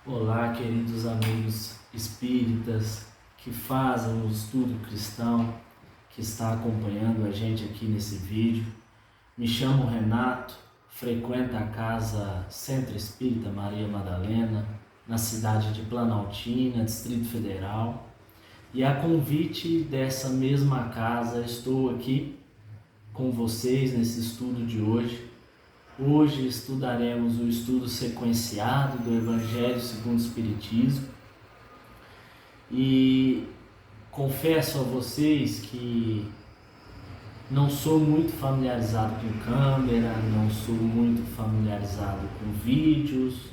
Olá, queridos amigos espíritas que fazem o estudo cristão, que está acompanhando a gente aqui nesse vídeo. Me chamo Renato, frequento a casa Centro Espírita Maria Madalena, na cidade de Planaltina, Distrito Federal. E a convite dessa mesma casa, estou aqui com vocês nesse estudo de hoje. Hoje estudaremos o estudo sequenciado do Evangelho segundo o Espiritismo e confesso a vocês que não sou muito familiarizado com câmera, não sou muito familiarizado com vídeos,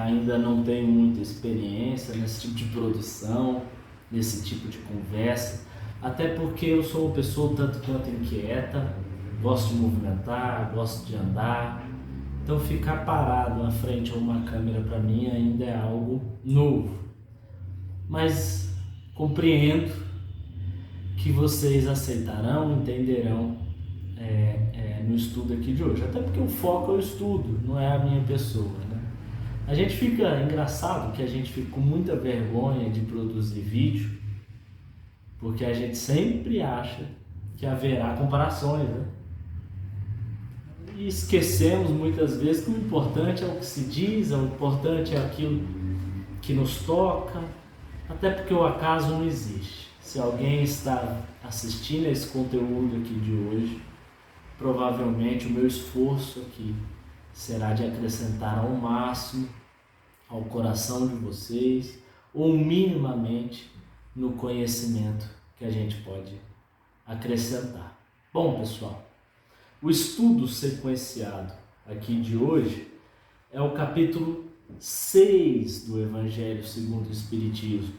ainda não tenho muita experiência nesse tipo de produção, nesse tipo de conversa, até porque eu sou uma pessoa tanto quanto inquieta. Gosto de movimentar, gosto de andar, então ficar parado na frente a uma câmera para mim ainda é algo novo. Mas compreendo que vocês aceitarão, entenderão no estudo aqui de hoje, até porque o foco é o estudo, não é a minha pessoa, né? A gente fica engraçado que a gente fica com muita vergonha de produzir vídeo, porque a gente sempre acha que haverá comparações, né? E esquecemos muitas vezes que o importante é o que se diz, o importante é aquilo que nos toca, até porque o acaso não existe. Se alguém está assistindo a esse conteúdo aqui de hoje, provavelmente o meu esforço aqui será de acrescentar ao máximo ao coração de vocês, ou minimamente no conhecimento que a gente pode acrescentar. Bom, pessoal, o estudo sequenciado aqui de hoje é o capítulo 6 do Evangelho segundo o Espiritismo,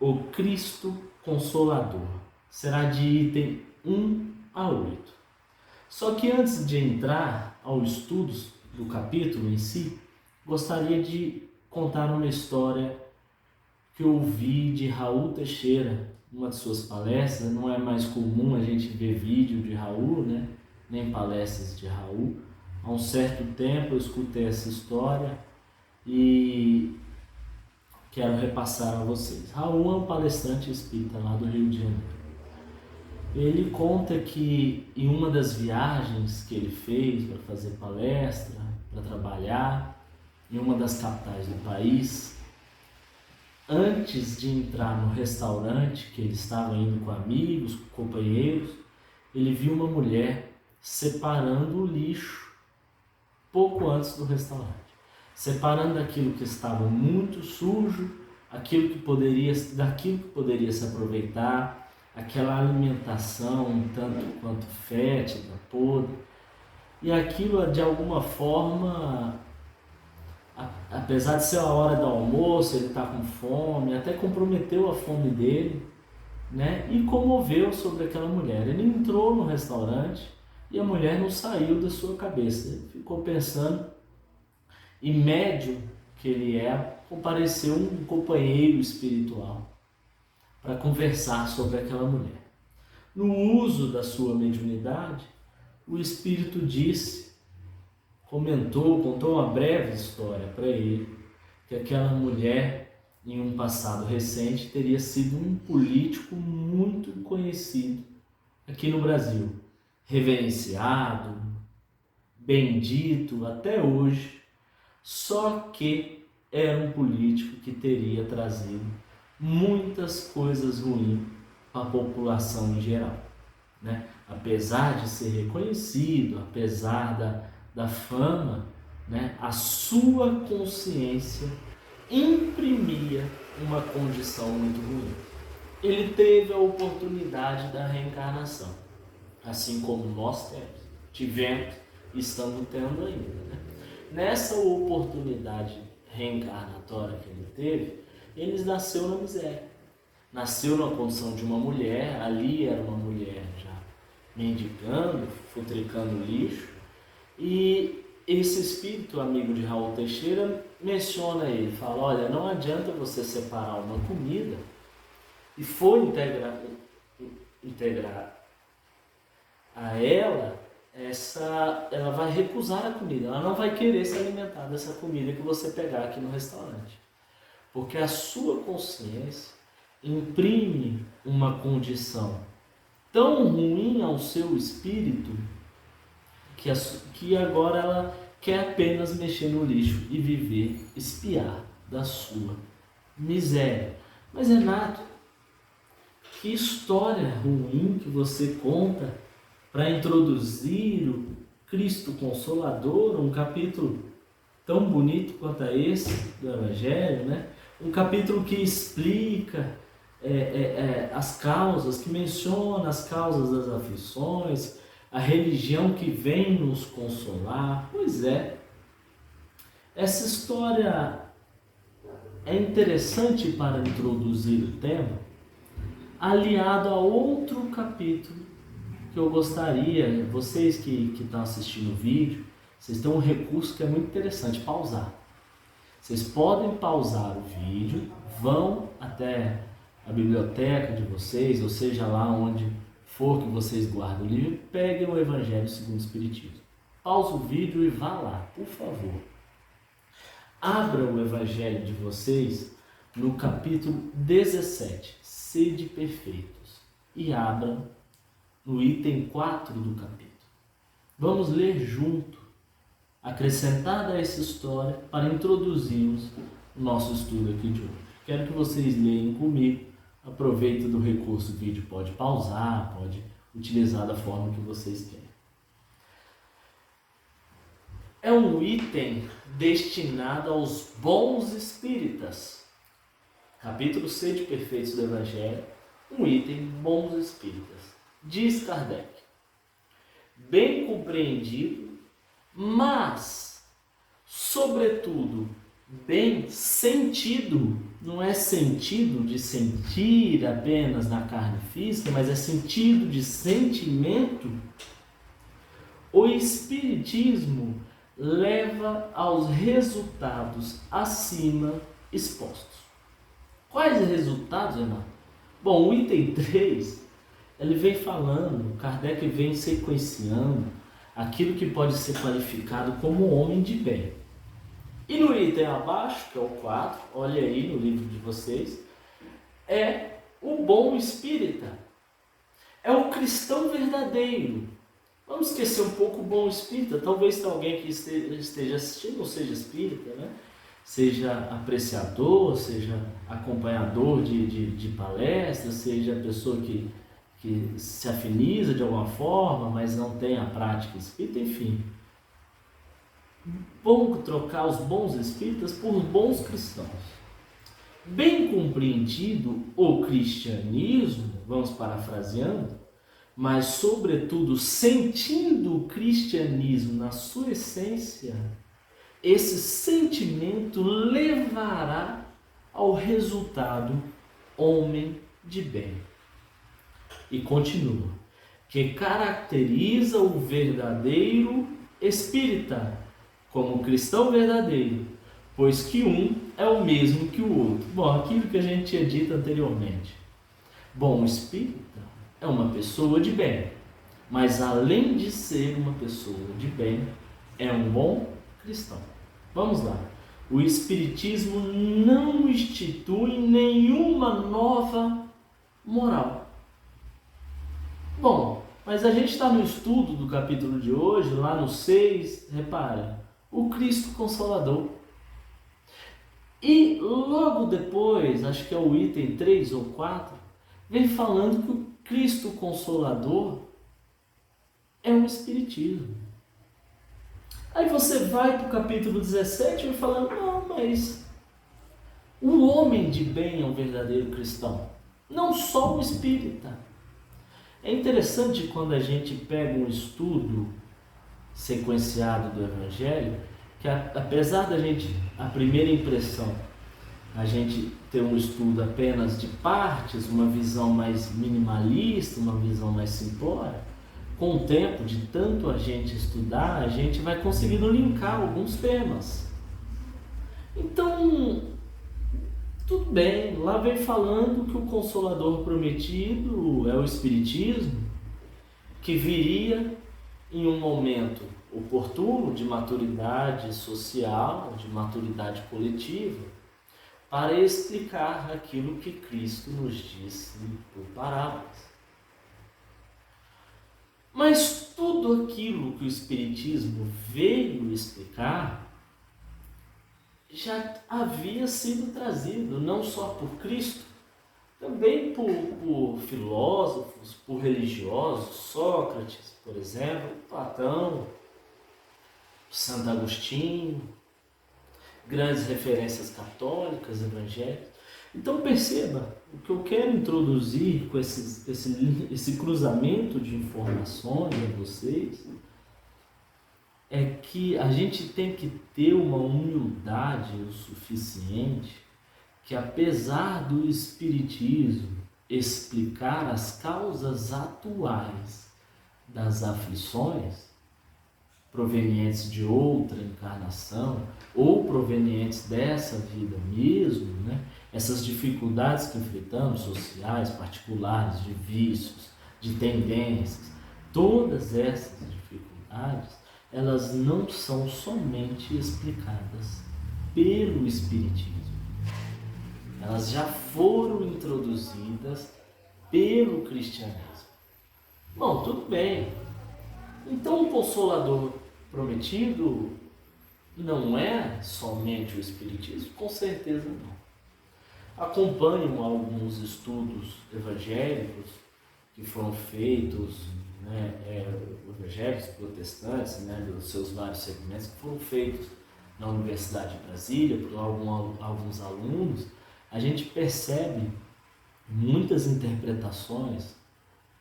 o Cristo Consolador. Será de item 1 a 8. Só que antes de entrar ao estudo do capítulo em si, gostaria de contar uma história que eu ouvi de Raul Teixeira, numa de suas palestras. Não é mais comum a gente ver vídeo de Raul, nem palestras de Raul. Há um certo tempo eu escutei essa história e quero repassar a vocês. Raul é um palestrante espírita lá do Rio de Janeiro. Ele conta que em uma das viagens que ele fez para fazer palestra, para trabalhar, em uma das capitais do país, antes de entrar no restaurante que ele estava indo com amigos, com companheiros, ele viu uma mulher separando o lixo pouco antes do restaurante, separando aquilo que estava muito sujo, daquilo que poderia se aproveitar, aquela alimentação um tanto quanto fétida, podre, e aquilo de alguma forma, apesar de ser a hora do almoço, ele está com fome, até comprometeu a fome dele, e comoveu sobre aquela mulher. Ele entrou no restaurante e a mulher não saiu da sua cabeça. Ele ficou pensando, e médium que ele é, compareceu um companheiro espiritual para conversar sobre aquela mulher. No uso da sua mediunidade, o espírito contou uma breve história para ele, que aquela mulher, em um passado recente, teria sido um político muito conhecido aqui no Brasil, reverenciado, bendito até hoje, só que era um político que teria trazido muitas coisas ruins para a população em geral, Apesar de ser reconhecido, apesar da fama, a sua consciência imprimia uma condição muito ruim. Ele teve a oportunidade da reencarnação, assim como nós tivemos e estamos tendo ainda. Nessa oportunidade reencarnatória que ele teve, ele nasceu na miséria. Nasceu na condição de uma mulher, ali era uma mulher já mendigando, futricando lixo, e esse espírito amigo de Raul Teixeira menciona ele, fala: olha, não adianta você separar uma comida e for integrar a ela ela vai recusar a comida, ela não vai querer se alimentar dessa comida que você pegar aqui no restaurante. Porque a sua consciência imprime uma condição tão ruim ao seu espírito que agora ela quer apenas mexer no lixo e viver, espiar da sua miséria. Mas Renato, que história ruim que você conta para introduzir o Cristo Consolador, um capítulo tão bonito quanto esse do Evangelho, né? Um capítulo que explica as causas, que menciona as causas das aflições, a religião que vem nos consolar. Pois é, essa história é interessante para introduzir o tema, aliado a outro capítulo que eu gostaria, vocês que estão assistindo o vídeo, vocês têm um recurso que é muito interessante, pausar. Vocês podem pausar o vídeo, vão até a biblioteca de vocês, ou seja, lá onde for que vocês guardam o livro, peguem o Evangelho segundo o Espiritismo. Pause o vídeo e vá lá, por favor. Abra o Evangelho de vocês no capítulo 17, Sede Perfeitos, e abram no item 4 do capítulo. Vamos ler junto, acrescentada a essa história, para introduzirmos o nosso estudo aqui de hoje. Quero que vocês leiam comigo, aproveitem do recurso vídeo, pode pausar, pode utilizar da forma que vocês querem. É um item destinado aos bons espíritas. Capítulo 6 de Perfeitos do Evangelho, um item bons espíritas. Diz Kardec: bem compreendido, mas, sobretudo, bem sentido, não é sentido de sentir apenas na carne física, mas é sentido de sentimento, o Espiritismo leva aos resultados acima expostos. Quais resultados, Renato? Bom, o item 3, ele vem falando, Kardec vem sequenciando aquilo que pode ser qualificado como homem de bem. E no item abaixo, que é o 4, olha aí no livro de vocês, é o bom espírita, é o cristão verdadeiro. Vamos esquecer um pouco o bom espírita, talvez tenha alguém que esteja assistindo, não seja espírita, né? Seja apreciador, seja acompanhador de palestras, seja pessoa que se afiniza de alguma forma, mas não tem a prática espírita, enfim. Vamos trocar os bons espíritas por bons cristãos. Bem compreendido o cristianismo, vamos parafraseando, mas sobretudo sentindo o cristianismo na sua essência, esse sentimento levará ao resultado homem de bem. E continua, que caracteriza o verdadeiro espírita como cristão verdadeiro, pois que um é o mesmo que o outro. Bom, aquilo que a gente tinha dito anteriormente. Bom espírita é uma pessoa de bem, mas além de ser uma pessoa de bem, é um bom cristão. Vamos lá. O Espiritismo não institui nenhuma nova moral. Bom, mas a gente está no estudo do capítulo de hoje, lá no 6, repara, o Cristo Consolador. E logo depois, acho que é o item 3 ou 4, vem falando que o Cristo Consolador é um Espiritismo. Aí você vai para o capítulo 17 e vai falando, não, mas o homem de bem é um verdadeiro cristão, não só o espírita. É interessante quando a gente pega um estudo sequenciado do Evangelho, que apesar da gente, a primeira impressão, a gente ter um estudo apenas de partes, uma visão mais minimalista, uma visão mais simplória, com o tempo de tanto a gente estudar, a gente vai conseguindo linkar alguns temas. Então, tudo bem, lá vem falando que o Consolador prometido é o Espiritismo, que viria em um momento oportuno de maturidade social, de maturidade coletiva, para explicar aquilo que Cristo nos disse por parábolas. Mas tudo aquilo que o Espiritismo veio explicar já havia sido trazido, não só por Cristo, também por filósofos, por religiosos, Sócrates, por exemplo, Platão, Santo Agostinho, grandes referências católicas, evangélicas. Então perceba, o que eu quero introduzir com esse cruzamento de informações a vocês é que a gente tem que ter uma humildade o suficiente que, apesar do Espiritismo explicar as causas atuais das aflições, provenientes de outra encarnação ou provenientes dessa vida mesmo, essas dificuldades que enfrentamos, sociais, particulares, de vícios, de tendências, todas essas dificuldades, elas não são somente explicadas pelo Espiritismo. Elas já foram introduzidas pelo cristianismo. Bom, tudo bem. Então o Consolador prometido não é somente o Espiritismo? Com certeza não. Acompanho alguns estudos evangélicos que foram feitos, evangélicos protestantes, dos seus vários segmentos, que foram feitos na Universidade de Brasília por alguns alunos. A gente percebe muitas interpretações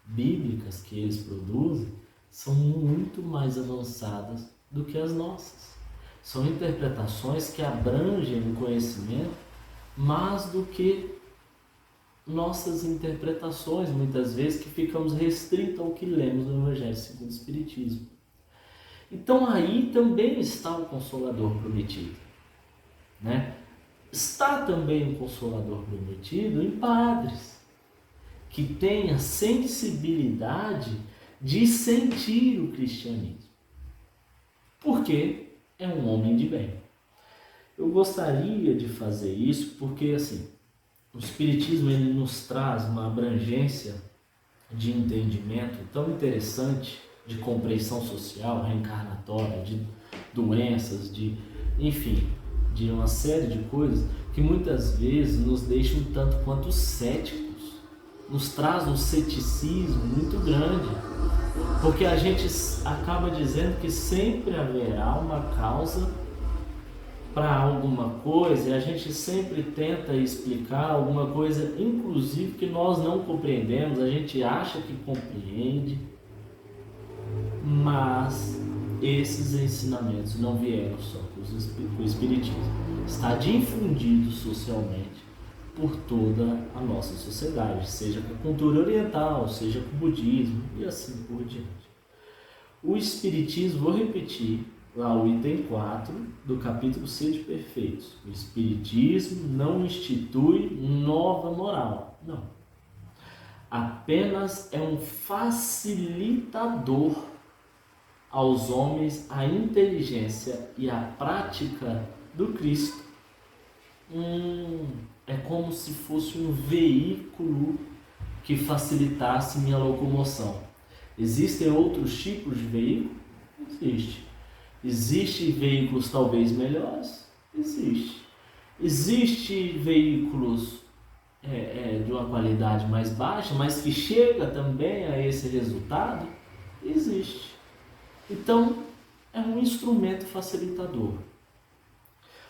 bíblicas que eles produzem são muito mais avançadas do que as nossas. São interpretações que abrangem o conhecimento mais do que nossas interpretações, muitas vezes, que ficamos restritos ao que lemos no Evangelho segundo o Espiritismo. Então aí também está o Consolador prometido, Está também o Consolador prometido em padres, que têm a sensibilidade de sentir o cristianismo, porque é um homem de bem. Eu gostaria de fazer isso porque, o Espiritismo ele nos traz uma abrangência de entendimento tão interessante, de compreensão social, reencarnatória, de doenças, de uma série de coisas que muitas vezes nos deixam um tanto quanto céticos, nos traz um ceticismo muito grande, porque a gente acaba dizendo que sempre haverá uma causa para alguma coisa e a gente sempre tenta explicar alguma coisa, inclusive que nós não compreendemos, a gente acha que compreende, mas esses ensinamentos não vieram só com o Espiritismo. Está difundido socialmente por toda a nossa sociedade, seja com a cultura oriental, seja com o budismo e assim por diante. O Espiritismo, vou repetir, lá o item 4 do capítulo Sede Perfeitos. O Espiritismo não institui nova moral, não. Apenas é um facilitador aos homens a inteligência e a prática do Cristo. É como se fosse um veículo que facilitasse minha locomoção. Existem outros tipos de veículo? Existe. Existem veículos talvez melhores? Existe. Existem veículos de uma qualidade mais baixa, mas que chega também a esse resultado? Existe. Então, é um instrumento facilitador,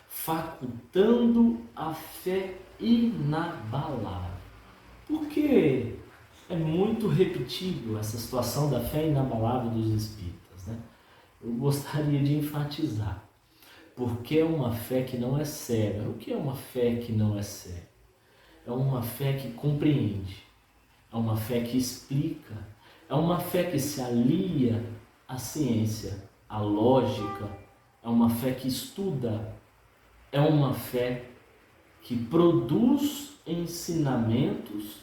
facultando a fé inabalável. Porque é muito repetível essa situação da fé inabalável dos espíritas, Eu gostaria de enfatizar, porque é uma fé que não é cega. O que é uma fé que não é cega? É uma fé que compreende, é uma fé que explica, é uma fé que se alia à ciência, à lógica, é uma fé que estuda, é uma fé que produz ensinamentos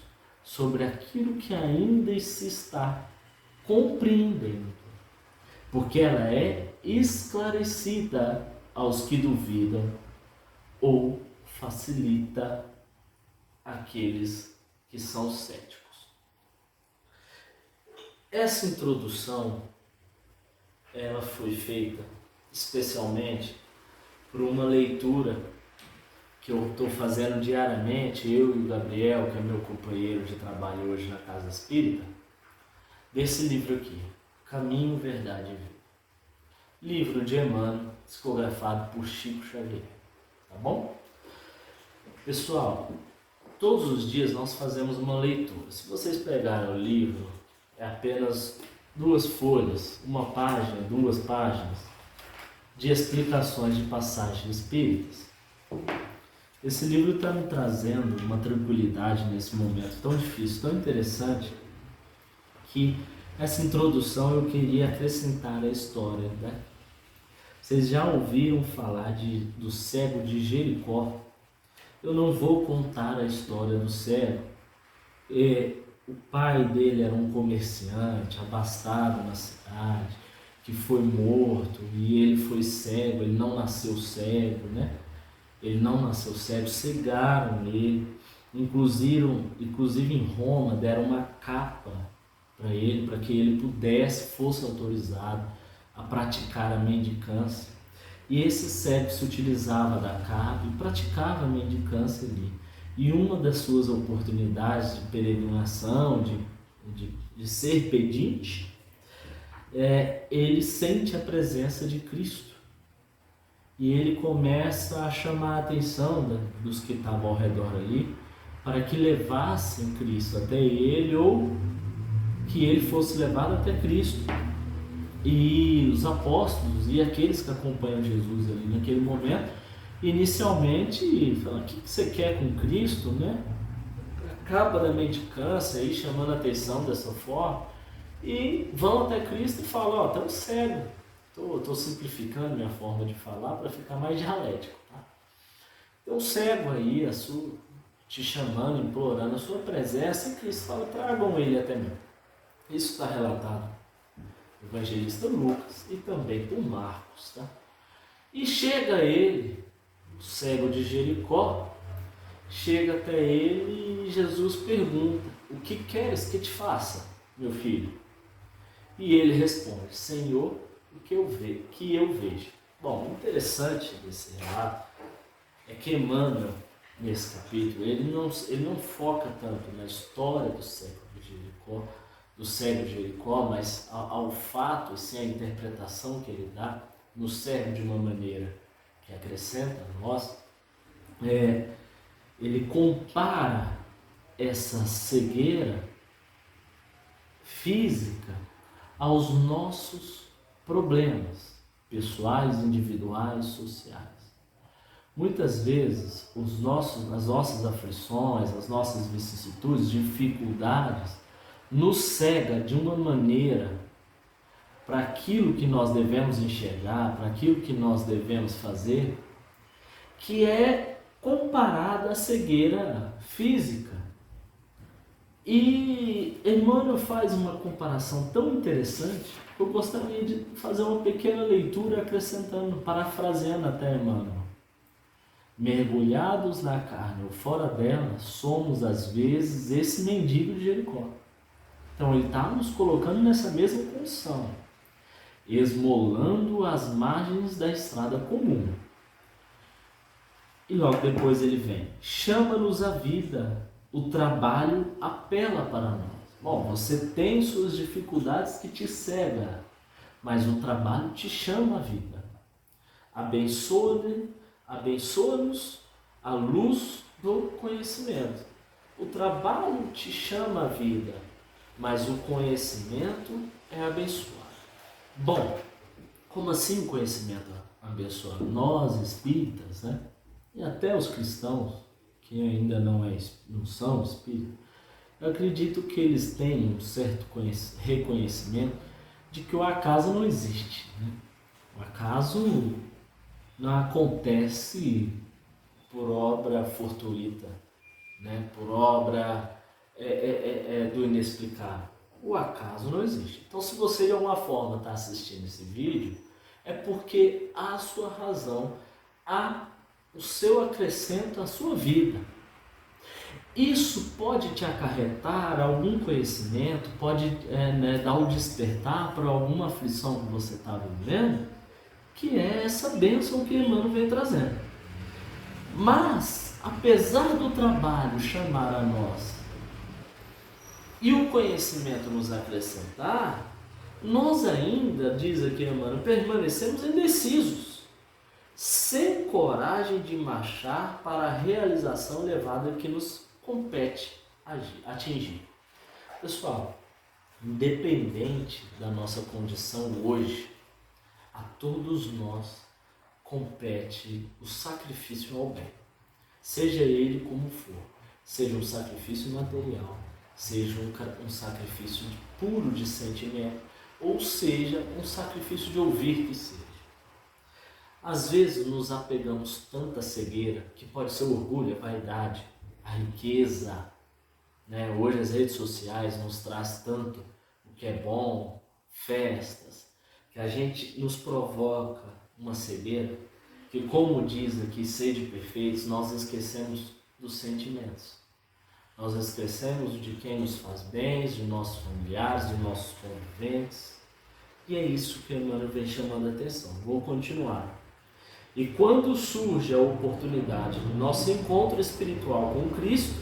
sobre aquilo que ainda se está compreendendo. porque ela é esclarecida aos que duvidam ou facilita aqueles que são céticos. Essa introdução, ela foi feita especialmente por uma leitura que eu estou fazendo diariamente, eu e o Gabriel, que é meu companheiro de trabalho hoje na Casa Espírita, desse livro aqui, Caminho, Verdade e Vida. Livro de Emmanuel, psicografado por Chico Xavier. Tá bom? Pessoal, todos os dias nós fazemos uma leitura. Se vocês pegarem o livro, é apenas 2 folhas, 1 página, 2 páginas, de explicações de passagens espíritas. Esse livro está me trazendo uma tranquilidade nesse momento tão difícil, tão interessante, que essa introdução eu queria acrescentar à história, né? Vocês já ouviram falar do cego de Jericó? Eu não vou contar a história do cego. O pai dele era um comerciante abastado na cidade, que foi morto, e ele foi cego, ele não nasceu cego, né? Ele não nasceu cego, cegaram ele, inclusive em Roma deram uma capa para ele, para que ele fosse autorizado a praticar a mendicância. E esse cego se utilizava da capa e praticava a mendicância ali. E uma das suas oportunidades de peregrinação, de ser pedinte, ele sente a presença de Cristo. E ele começa a chamar a atenção dos que estavam ao redor ali, para que levassem Cristo até ele, ou que ele fosse levado até Cristo. E os apóstolos e aqueles que acompanham Jesus ali naquele momento, inicialmente falam: o que você quer com Cristo, né? Acaba da mendicância aí, chamando a atenção dessa forma, e vão até Cristo e falam: ó, estamos cegos. Estou simplificando minha forma de falar para ficar mais dialético, tá? Tem um cego aí, te chamando, implorando a sua presença, e Cristo fala: tragam ele até mim. Isso está relatado no evangelista Lucas e também por Marcos, tá? E chega ele, o cego de Jericó, chega até ele e Jesus pergunta: o que queres que te faça, meu filho? E ele responde: Senhor, o que eu vejo. Bom, o interessante desse relato é que Emmanuel, nesse capítulo, ele não foca tanto na história do cego de Jericó, mas ao fato, assim, a interpretação que ele dá, nos serve de uma maneira que acrescenta a nós. Ele compara essa cegueira física aos nossos problemas pessoais, individuais, sociais. Muitas vezes as nossas aflições, as nossas vicissitudes, dificuldades, nos cega de uma maneira para aquilo que nós devemos enxergar, para aquilo que nós devemos fazer, que é comparada à cegueira física. E Emmanuel faz uma comparação tão interessante que eu gostaria de fazer uma pequena leitura acrescentando, parafraseando até Emmanuel. Mergulhados na carne ou fora dela, somos às vezes esse mendigo de Jericó. Então ele está nos colocando nessa mesma condição, esmolando as margens da estrada comum. E logo depois ele vem: chama-nos a vida, o trabalho apela para nós. Bom, você tem suas dificuldades que te cegam, mas o trabalho te chama a vida. Abençoa-nos a luz do conhecimento. O trabalho te chama a vida, mas o conhecimento é abençoado. Bom, como assim o conhecimento abençoado? Nós, espíritas, né? E até os cristãos, que ainda não são espíritas, eu acredito que eles têm um certo reconhecimento de que o acaso não existe, né? O acaso não acontece por obra fortuita, né? Por obra do inexplicável. O acaso não existe. Então, se você de alguma forma está assistindo esse vídeo, é porque há a sua razão, há o seu acrescento à sua vida. Isso pode te acarretar algum conhecimento, pode dar um despertar para alguma aflição que você está vivendo, que é essa bênção que Emmanuel vem trazendo. Mas, apesar do trabalho chamar a nós e o conhecimento nos acrescentar, nós ainda, diz aqui Emmanuel, permanecemos indecisos, sem coragem de marchar para a realização elevada que nos compete atingir. Pessoal, independente da nossa condição hoje, a todos nós compete o sacrifício ao bem, seja ele como for, seja um sacrifício material, seja um sacrifício puro de sentimento, ou seja, um sacrifício de ouvir que seja. Às vezes nos apegamos tanta cegueira, que pode ser o orgulho, a vaidade, a riqueza, né? Hoje as redes sociais nos traz tanto o que é bom, festas, que a gente nos provoca uma cegueira, que como diz aqui, sede perfeitos, nós esquecemos dos sentimentos. Nós esquecemos de quem nos faz bem, de nossos familiares, de nossos conviventes. E é isso que Emmanuel vem chamando a atenção. Vou continuar. E quando surge a oportunidade do nosso encontro espiritual com Cristo,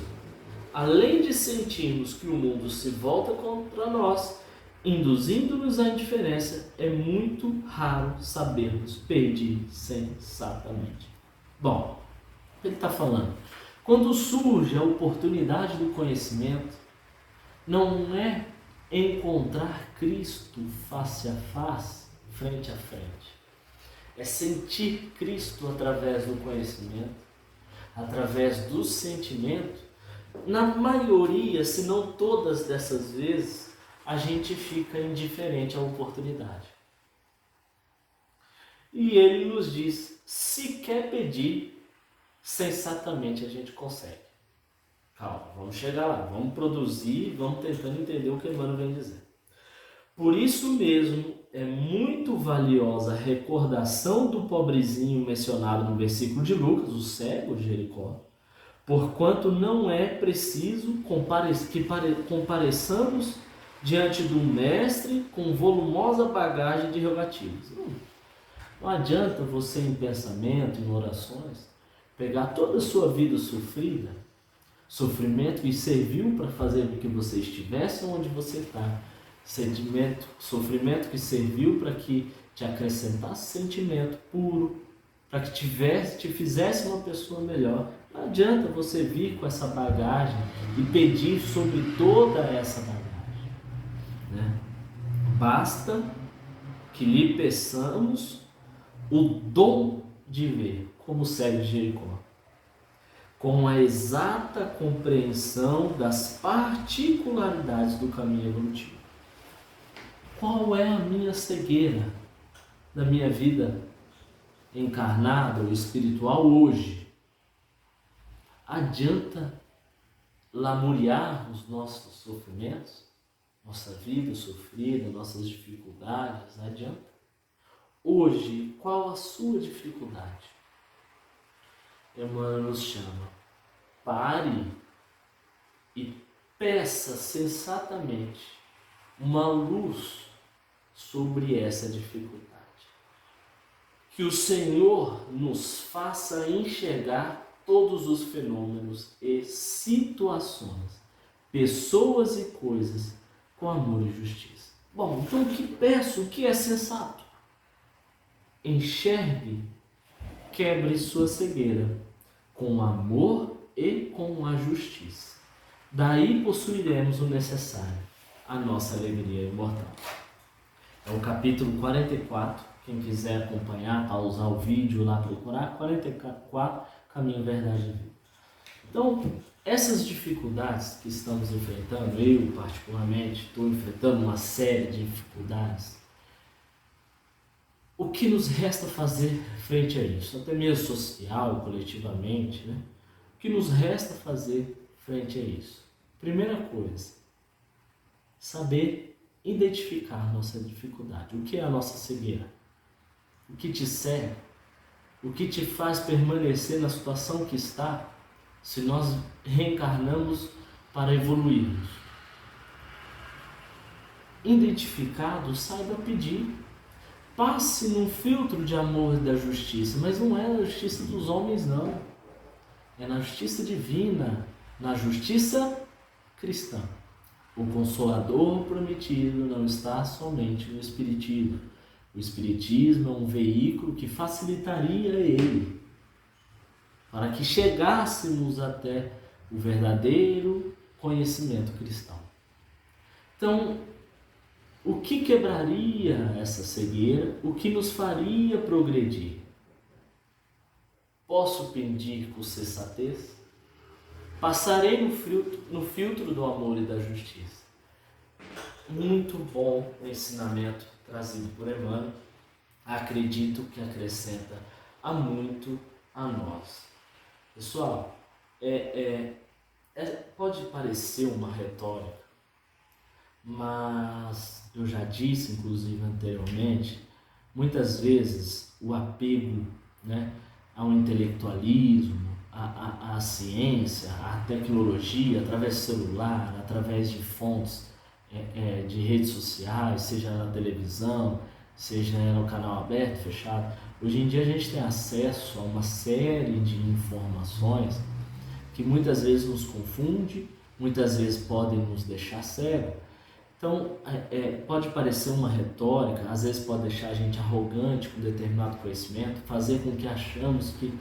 além de sentirmos que o mundo se volta contra nós, induzindo-nos à indiferença, é muito raro sabermos pedir sensatamente. Bom, ele está falando, quando surge a oportunidade do conhecimento, não é encontrar Cristo face a face, frente a frente. É sentir Cristo através do conhecimento, através do sentimento. Na maioria, se não todas dessas vezes, a gente fica indiferente à oportunidade. E ele nos diz, se quer pedir, sensatamente a gente consegue. Calma, vamos chegar lá, vamos produzir, vamos tentando entender o que Emmanuel vem dizer. Por isso mesmo, é muito valiosa a recordação do pobrezinho mencionado no versículo de Lucas, o cego de Jericó, porquanto não é preciso que compareçamos diante do mestre com volumosa bagagem de rogativas. Não adianta você em pensamento, em orações, pegar toda a sua vida sofrida, sofrimento que serviu para fazer com que você estivesse onde você está, sofrimento que serviu para que te acrescentasse sentimento puro, para que te fizesse uma pessoa melhor. Não adianta você vir com essa bagagem e pedir sobre toda essa bagagem, né? Basta que lhe peçamos o dom de ver, como o cego de Jericó, com a exata compreensão das particularidades do caminho evolutivo. Qual é a minha cegueira da minha vida encarnada ou espiritual hoje? Adianta lamuriar os nossos sofrimentos, nossa vida sofrida, nossas dificuldades? Adianta? Hoje, qual a sua dificuldade? Emmanuel nos chama, pare e peça sensatamente uma luz sobre essa dificuldade. Que o Senhor nos faça enxergar todos os fenômenos e situações, pessoas e coisas com amor e justiça. Bom, então o que peço, o que é sensato? Enxergue, quebre sua cegueira com amor e com a justiça. Daí possuiremos o necessário, a nossa alegria imortal. É o capítulo 44, quem quiser acompanhar, tá, usar o vídeo lá, procurar, 44, Caminho, Verdade e Vida. Então, essas dificuldades que estamos enfrentando, eu particularmente estou enfrentando uma série de dificuldades, o que nos resta fazer frente a isso? Até mesmo social, coletivamente, né? O que nos resta fazer frente a isso? Primeira coisa, saber identificar nossa dificuldade. O que é a nossa cegueira? O que te cega? O que te faz permanecer na situação que está, se nós reencarnamos para evoluirmos? Identificado, saiba pedir. Passe num filtro de amor e da justiça, mas não é na justiça dos homens, não. É na justiça divina, na justiça cristã. O Consolador prometido não está somente no Espiritismo. O Espiritismo é um veículo que facilitaria ele, para que chegássemos até o verdadeiro conhecimento cristão. Então, o que quebraria essa cegueira? O que nos faria progredir? Posso pedir com sensatez? Passarei no filtro do amor e da justiça. Muito bom o ensinamento trazido por Emmanuel. Acredito que acrescenta a muito a nós. Pessoal, pode parecer uma retórica, mas eu já disse, inclusive anteriormente, muitas vezes o apego, né, ao intelectualismo, à ciência, à tecnologia, através do celular, através de fontes de redes sociais, seja na televisão, seja no canal aberto, fechado. Hoje em dia a gente tem acesso a uma série de informações que muitas vezes nos confunde, muitas vezes podem nos deixar cego. Então, pode parecer uma retórica, às vezes pode deixar a gente arrogante com determinado conhecimento, fazer com que achamos que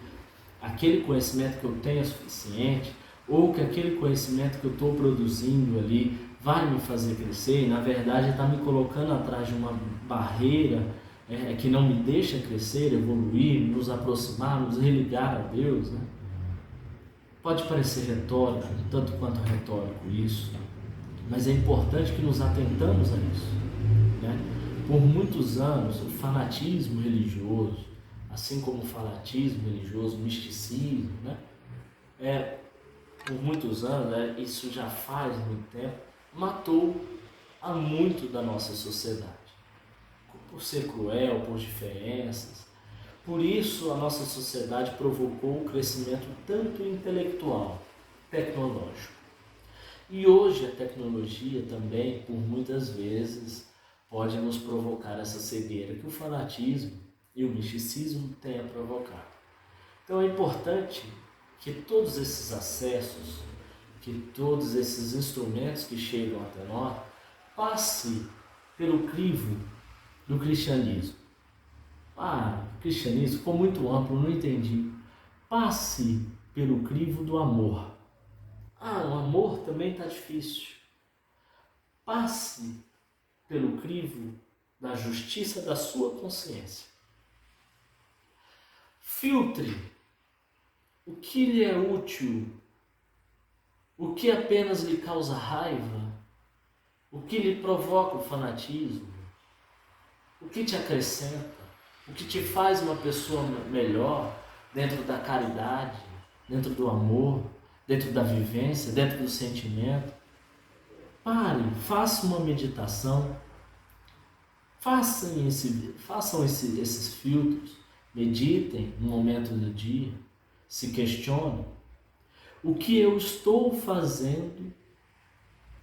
aquele conhecimento que eu tenho é suficiente, ou que aquele conhecimento que eu estou produzindo ali vai me fazer crescer, e na verdade está me colocando atrás de uma barreira que não me deixa crescer, evoluir, nos aproximar, nos religar a Deus, né? Pode parecer retórico, tanto quanto retórico isso, mas é importante que nos atentamos a isso, né? Por muitos anos, o fanatismo religioso, assim como o fanatismo religioso, o misticismo, né? Por muitos anos, isso já faz muito tempo, matou a muito da nossa sociedade, por ser cruel, por diferenças. Por isso a nossa sociedade provocou um crescimento tanto intelectual, tecnológico. E hoje a tecnologia também, por muitas vezes, pode nos provocar essa cegueira que o fanatismo e o misticismo têm a provocado. Então é importante que todos esses acessos, que todos esses instrumentos que chegam até nós, passe pelo crivo do cristianismo. O cristianismo ficou muito amplo, não entendi. Passe pelo crivo do amor. O amor também está difícil. Passe pelo crivo da justiça da sua consciência. Filtre o que lhe é útil, o que apenas lhe causa raiva, o que lhe provoca o fanatismo, o que te acrescenta, o que te faz uma pessoa melhor dentro da caridade, dentro do amor, dentro da vivência, dentro do sentimento. Pare, faça uma meditação, façam esses filtros, meditem no momento do dia, se questionem. O que eu estou fazendo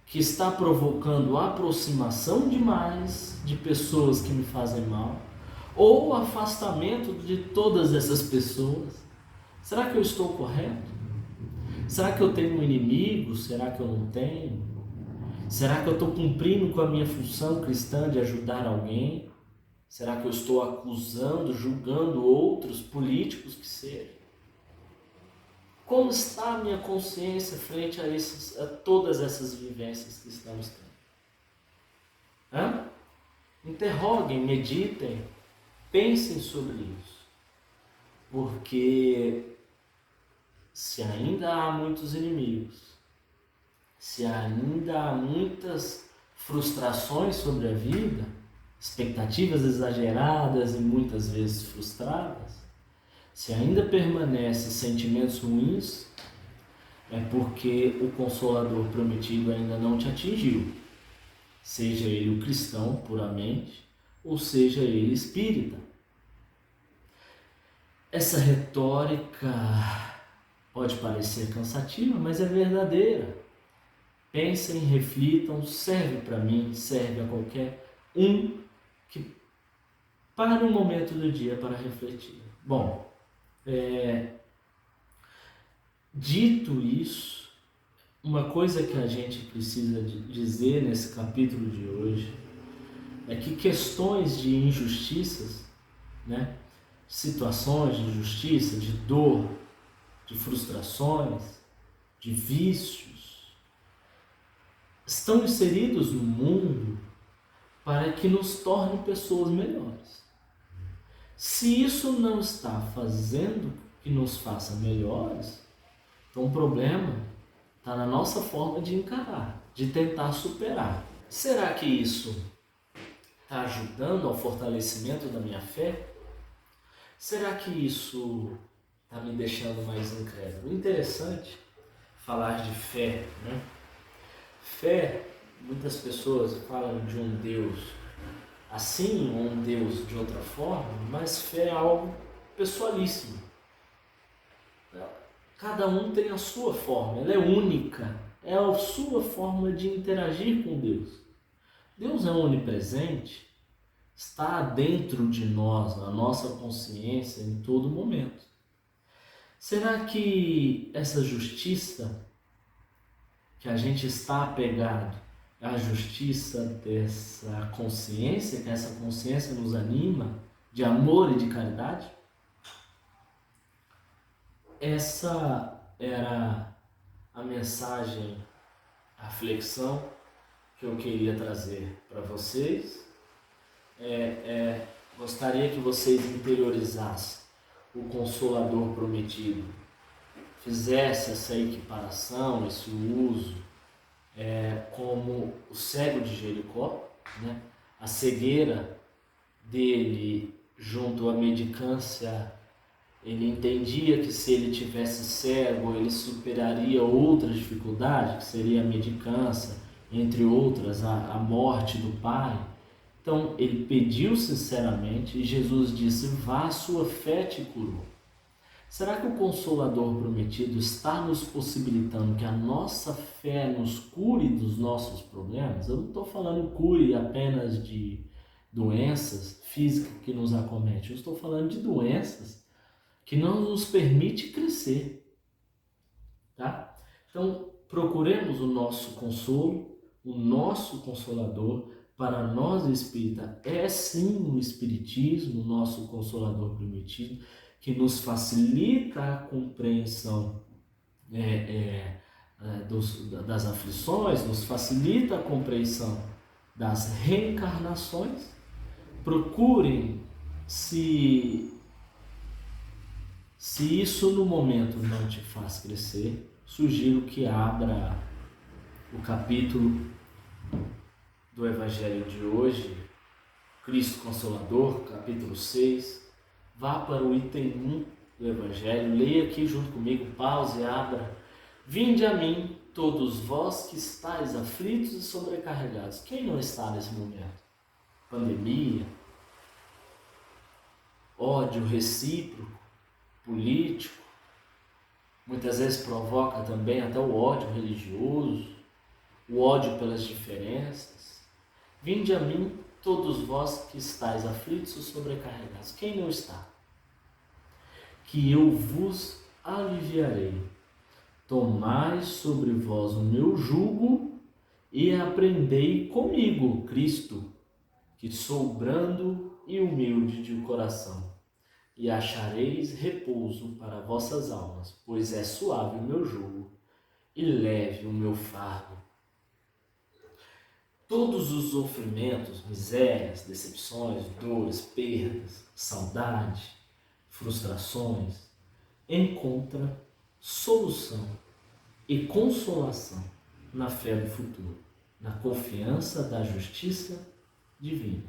que está provocando aproximação demais de pessoas que me fazem mal, ou afastamento de todas essas pessoas? Será que eu estou correto? Será que eu tenho um inimigo? Será que eu não tenho? Será que eu estou cumprindo com a minha função cristã de ajudar alguém? Será que eu estou acusando, julgando outros políticos que sejam? Como está a minha consciência frente a todas essas vivências que estamos tendo? Interroguem, meditem, pensem sobre isso. Porque se ainda há muitos inimigos, se ainda há muitas frustrações sobre a vida, expectativas exageradas e muitas vezes frustradas, se ainda permanecem sentimentos ruins, é porque o Consolador prometido ainda não te atingiu. seja ele o cristão puramente, ou seja ele espírita. Essa retórica pode parecer cansativa, mas é verdadeira. Pensem, reflitam, serve para mim, serve a qualquer um que pare um momento do dia para refletir. Bom, dito isso, uma coisa que a gente precisa dizer nesse capítulo de hoje é que questões de injustiças, né, situações de injustiça, de dor, de frustrações, de vícios, estão inseridos no mundo para que nos tornem pessoas melhores. Se isso não está fazendo que nos faça melhores, então o problema está na nossa forma de encarar, de tentar superar. Será que isso está ajudando ao fortalecimento da minha fé? Será que isso está me deixando mais incrédulo? Interessante falar de fé, né? Fé, muitas pessoas falam de um Deus assim ou um Deus de outra forma, mas fé é algo pessoalíssimo. Cada um tem a sua forma, ela é única, é a sua forma de interagir com Deus. Deus é onipresente, está dentro de nós, na nossa consciência, em todo momento. Será que essa justiça que a gente está apegado é a justiça dessa consciência, que essa consciência nos anima, de amor e de caridade? Essa era a mensagem, a reflexão que eu queria trazer para vocês. Gostaria que vocês interiorizassem o Consolador prometido, fizesse essa equiparação, esse uso, como o cego de Jericó, né? A cegueira dele junto à mendicância. Ele entendia que se ele tivesse cego, ele superaria outras dificuldades, que seria a mendicância, entre outras, a morte do pai. Então, ele pediu sinceramente e Jesus disse: vá, sua fé te curou. Será que o Consolador prometido está nos possibilitando que a nossa fé nos cure dos nossos problemas? Eu não estou falando cure apenas de doenças físicas que nos acometem, eu estou falando de doenças que não nos permite crescer, tá? Então, procuremos o nosso consolo, o nosso Consolador. Para nós espírita, é sim o Espiritismo, o nosso Consolador prometido, que nos facilita a compreensão das aflições, nos facilita a compreensão das reencarnações. Procurem, se isso no momento não te faz crescer, sugiro que abra o capítulo do Evangelho de hoje, Cristo Consolador, capítulo 6. Vá para o item 1 do Evangelho, leia aqui junto comigo, pause e abra. Vinde a mim, todos vós que estáis aflitos e sobrecarregados. Quem não está nesse momento? Pandemia, ódio recíproco, político, muitas vezes provoca também até o ódio religioso, o ódio pelas diferenças. Vinde a mim, todos vós que estáis aflitos e sobrecarregados. Quem não está? Que eu vos aliviarei. Tomai sobre vós o meu jugo e aprendei comigo, Cristo, que sou brando e humilde de coração, e achareis repouso para vossas almas, pois é suave o meu jugo e leve o meu fardo. Todos os sofrimentos, misérias, decepções, dores, perdas, saudade, frustrações, encontram solução e consolação na fé do futuro, na confiança da justiça divina,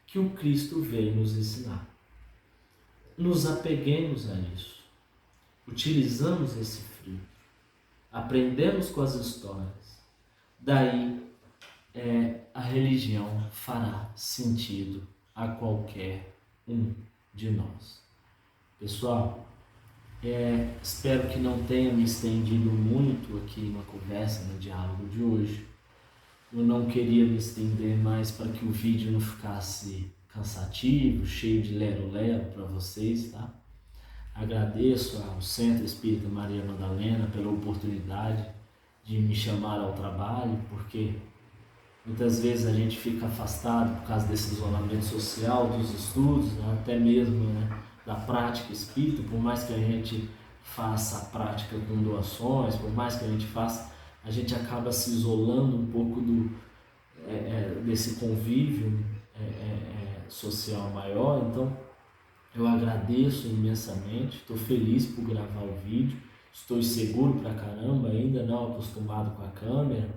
que o Cristo veio nos ensinar. Nos apeguemos a isso, utilizamos esse filtro, aprendemos com as histórias, daí a religião fará sentido a qualquer um de nós. Pessoal, espero que não tenha me estendido muito aqui na conversa, no diálogo de hoje. Eu não queria me estender mais para que o vídeo não ficasse cansativo, cheio de lero-lero para vocês, tá? Agradeço ao Centro Espírita Maria Madalena pela oportunidade de me chamar ao trabalho, porque muitas vezes a gente fica afastado por causa desse isolamento social, dos estudos, né? Até mesmo, né, da prática espírita. Por mais que a gente faça a prática com doações, por mais que a gente faça, a gente acaba se isolando um pouco desse convívio social maior. Então, eu agradeço imensamente, estou feliz por gravar o vídeo, estou inseguro pra caramba, ainda não acostumado com a câmera.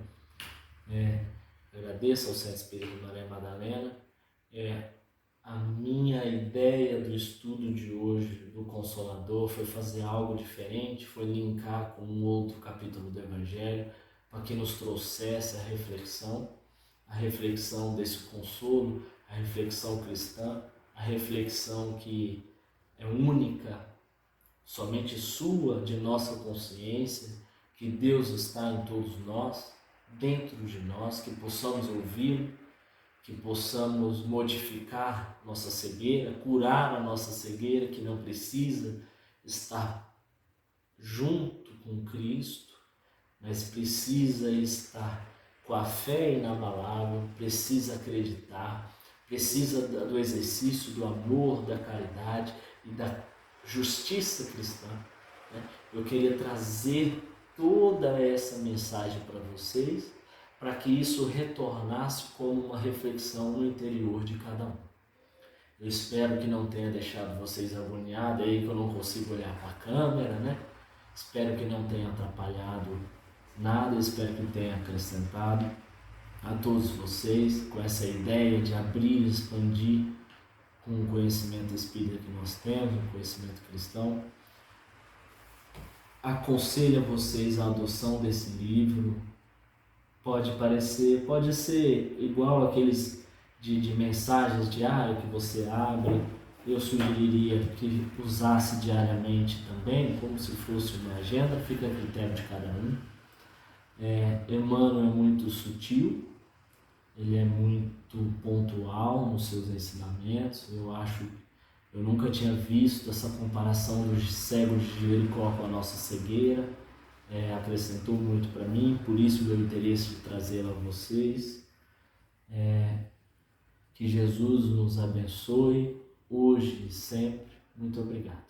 Agradeço ao Centro Espírita Maria Madalena. A minha ideia do estudo de hoje do Consolador foi fazer algo diferente, foi linkar com um outro capítulo do Evangelho, para que nos trouxesse a reflexão desse consolo, a reflexão cristã, a reflexão que é única, somente sua, de nossa consciência, que Deus está em todos nós, dentro de nós, que possamos ouvi-lo, que possamos modificar nossa cegueira, curar a nossa cegueira, que não precisa estar junto com Cristo, mas precisa estar com a fé inabalável, precisa acreditar, precisa do exercício do amor, da caridade e da justiça cristã. Eu queria trazer toda essa mensagem para vocês, para que isso retornasse como uma reflexão no interior de cada um. Eu espero que não tenha deixado vocês agoniados aí, que eu não consigo olhar para a câmera, né? Espero que não tenha atrapalhado nada, espero que tenha acrescentado a todos vocês com essa ideia de abrir, expandir com o conhecimento espírita que nós temos, o conhecimento cristão. Aconselho a vocês a adoção desse livro. Pode ser igual aqueles de mensagens diárias que você abre. Eu sugeriria que usasse diariamente também, como se fosse uma agenda, fica a critério de cada um. Emmanuel é muito sutil, ele é muito pontual nos seus ensinamentos. Eu nunca tinha visto essa comparação dos cegos de Jericó com a nossa cegueira. Acrescentou muito para mim, por isso o meu interesse de trazê-la a vocês. Que Jesus nos abençoe, hoje e sempre. Muito obrigado.